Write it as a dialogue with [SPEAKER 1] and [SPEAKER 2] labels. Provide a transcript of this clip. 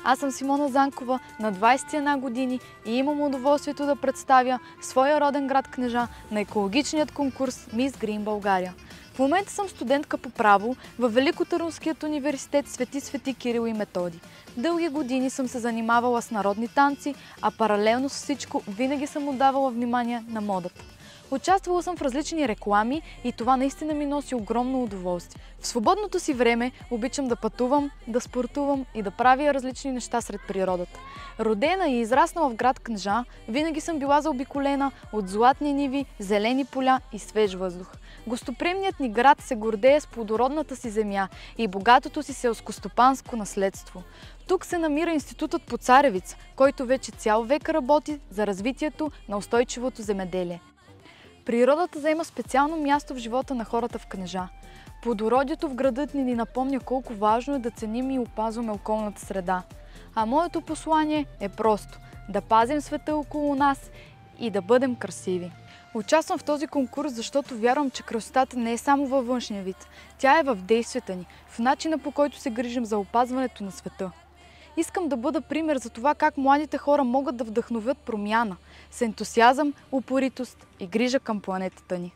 [SPEAKER 1] Аз съм Симона Занкова, на 21 години и имам удоволствието да представя своя роден град Кнежа на екологичният конкурс Мис Грин България. В момента съм студентка по право във Великотърновският университет Свети Кирил и Методий. Дълги години съм се занимавала с народни танци, а паралелно с всичко винаги съм отдавала внимание на модата. Участвала съм в различни реклами и това наистина ми носи огромно удоволствие. В свободното си време обичам да пътувам, да спортувам и да правя различни неща сред природата. Родена и израснала в град Кнежа, винаги съм била заобиколена от златни ниви, зелени поля и свеж въздух. Гостоприемният ни град се гордее с плодородната си земя и богатото си селскостопанско наследство. Тук се намира Институтът по царевица, който вече цял век работи за развитието на устойчивото земеделие. Природата заема специално място в живота на хората в Кнежа. Плодородието в градът ни напомня колко важно е да ценим и опазваме околната среда. А моето послание е просто – да пазим света около нас и да бъдем красиви. Участвам в този конкурс, защото вярвам, че красотата не е само във външния вид. Тя е в действията ни, в начина, по който се грижим за опазването на света. Искам да бъда пример за това как младите хора могат да вдъхновят промяна с ентусиазъм, упоритост и грижа към планетата ни.